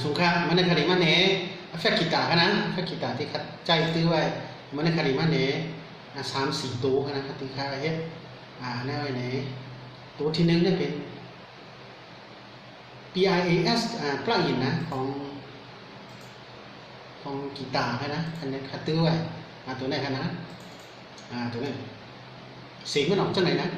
สงครามมันในคดีมันเน่แฟกกีตาร์กันนะแฟกกีตาร์ที่คัดใจตื้อไว้มันในคดีมันเน่3-4ตัวกันนะคัดที่ค่าเฮ็ดแนวไหนตัวที่หนึ่งเนี่ยเป็น PRAS plugin นะของกีตาร์นะอันนี้คัดตื้อไว้ตัวไหนกันนะตัวนี้เสียงมันออกจากไหนนะ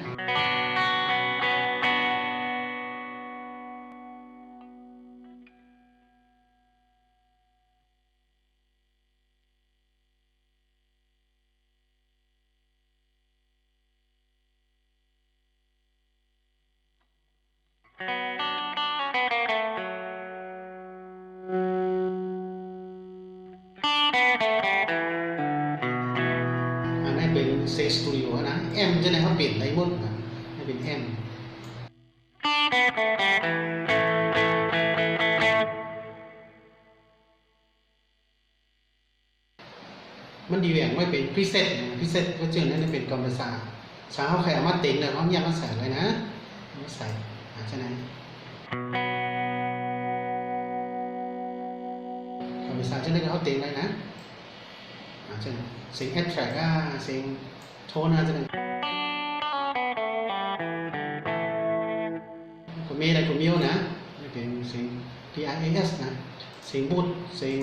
เป็นเซสตูดิโอนะแอมจะไหนเขาเปลี่ยนได้หมดนะให้เป็นแอมมันดีแหวงไม่เป็นพรีเซตก็เจอนั่นเป็นกรรมศาสตร์สาวเขาใครเอามาเต็งเลยเขาอยากมาใส่เลยนะมาใส่ใช่ไหมกรรมศาสตร์จะได้เขาเต็งเลยนะใช่ไหมเสียงแอดแทร็กเสียงโทนใช่ไหมก็มีอะไรก็มีนะนี่เป็นเสียง PRAS นะเสียงบูทเสียง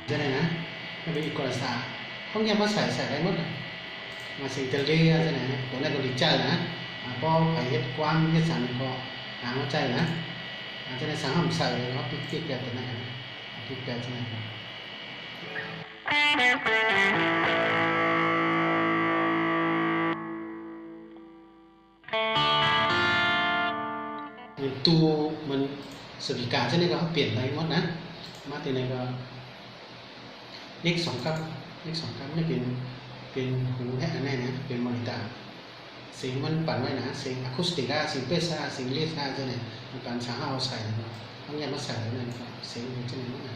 จะไหนนะมันเป็นอีกกฎศาสตร์เขาอยากมาใส่ได้หมดมาเสียงเตลียใช่ไหมตัวนั้นก็ดีใจนะพอไปเฮ็ดความเฮ็ดสันก็หัวใจนะจะได้สั่งห้ามใส่เลยเขาติ๊กแกตัวนั้นติ๊กแกใช่ไหมตัวมันสวิกาใช่ไหมก็เขาเปลี่ยนไปหมดนะมาตัวไหนก็เลข2ครับนี่เป็นหูแท้แน่นะเป็นมอนิเตอร์เสียงมันปั่นไว้นะเสียงอะคูสติกเสียงเบสเสียงเลสใช่ไหมมันปั่นช้าเอาใส่นะต้องยันมาใส่แล้วนะครับเสียงมันจะไม่ได้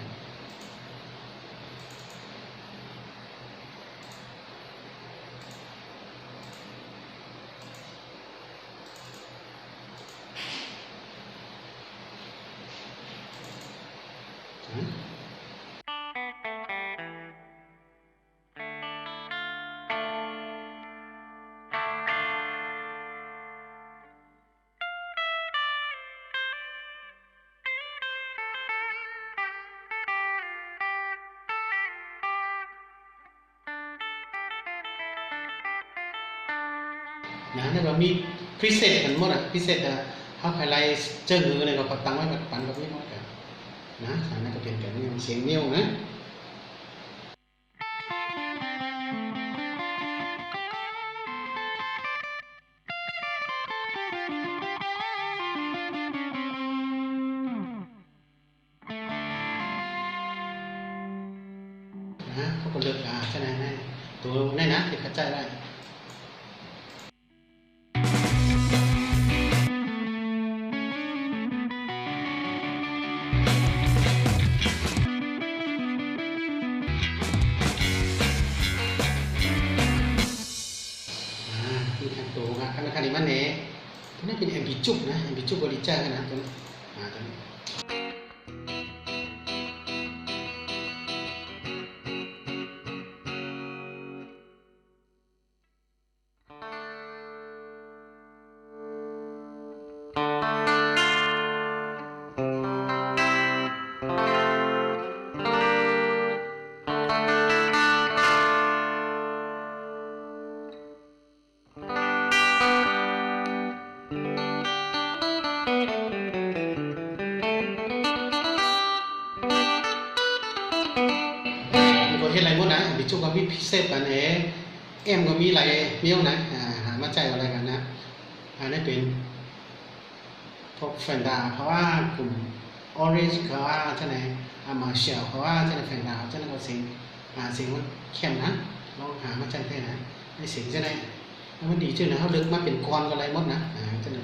นะแล้วก็มีพรีเซตกันหมดพรีเซตเขาไฮไลท์เจิ้งมืออะไรก็ตั้งไว้กับปันกับนี้หมดกันนะอันนั้นก็เป็นแบบนี้เสียงเมี้ยวนะเขาก็เลือกใช่ไหมตัวนี่นะที่เข้าใจได้มีทางตัวครับขณะนี้มันเนี่ยตัวนี้เป็นแอมบิจุกนะแอมบิจุกบริจาคนะตัวนี้ตัวนี้เห็นอะไรหมดนะบิจุก็มีพิเศษกันเอ็มก็มีอะไรเมี้ยวนะหามาใจอะไรกันนะอันนี้เป็นพวกแฟนดาเพราะว่ากลุ่มออเรนจ์เขาว่าใช่ไหมมาเชลเขาว่าใช่ไหมแฟนดาใช่ไหมเขาเสียงมันเข้มนะลองหามาใจได้นะในเสียงใช่ไหม มันดีชื่อนะเขาลึกมาเป็นก้อนก็ไรหมดนะจะนึก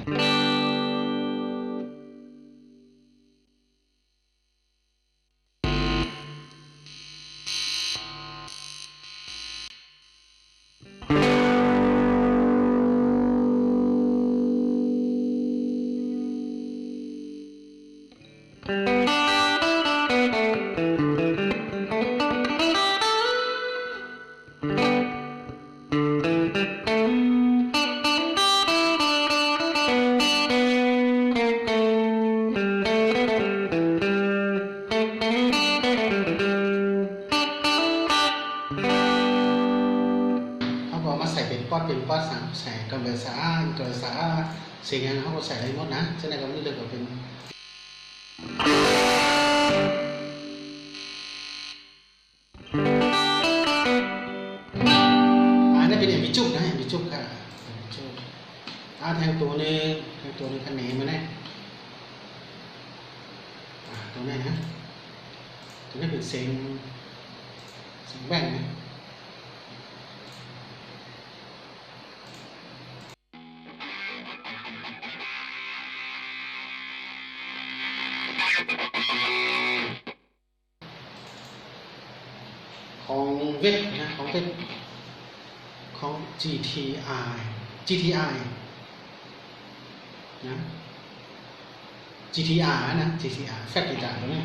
เขาบอกมาใส่เป็นป๊อดสามใส่กำเบสาสิ่งนั้นเขาก็ใส่ได้หมดนะฉะนั้นก็ไม่เลือกว่าเป็นนี่เป็นเอ็มบีจุกนะเอ็มบีจุกค่ะเอ็มบีจุกแทงตัวนี้คะแนนมาแน่ตัวนี้นะตัวนี้เป็นเสียงแบ่งนะของเว็บนะของเว็บของ GTI นะ GTR นะ GTR แฟกกีตาร์ตัวนี้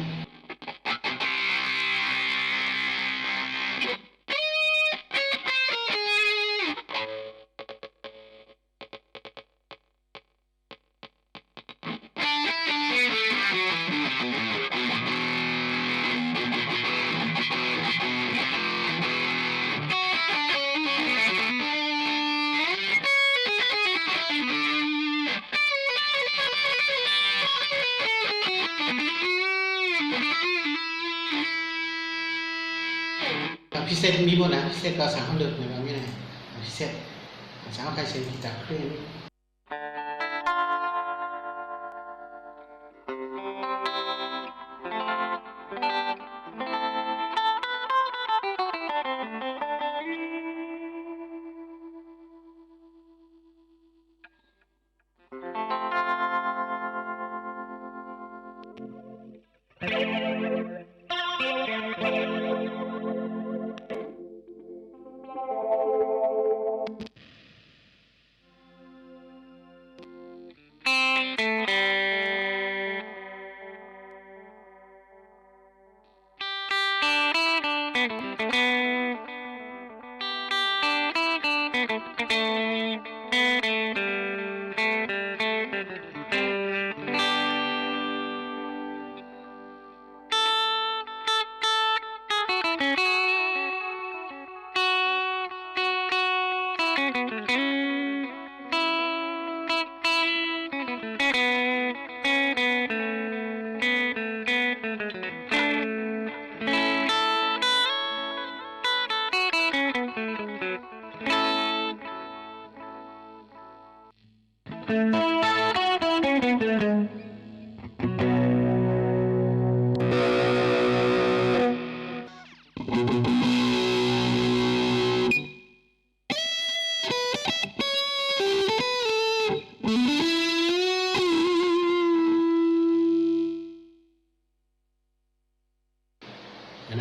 พิเศษมีหมดนะพิเศษก็สามารถเลือกในแบบนี้นะพิเศษสามารถใครเซ็นกีตาร์เครื่อง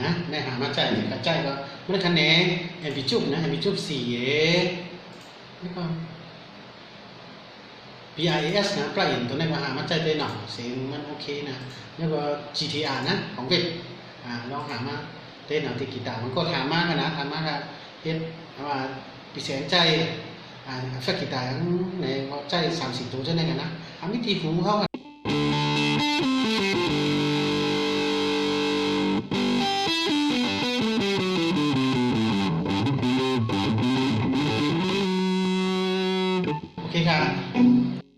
นะในหามาใจกระจายก็มันคะแนนแอมบิจุบนะแอมบิจุบ4นี่ก็ BIS นะปลายอินตัวนี้ก็หามาใจได้หน่อยเสียงมันโอเคนะแล้วก็ GTR นะของเว็บลองหามาเต้นหน่อยที่กีตาร์มันก็ถามมากนะถามมากอะเฮ็ดว่าพิเศษใจแฟกกีตาร์ในใจ30 ตัวเท่านั้นกันนะทำวิธีหูเขา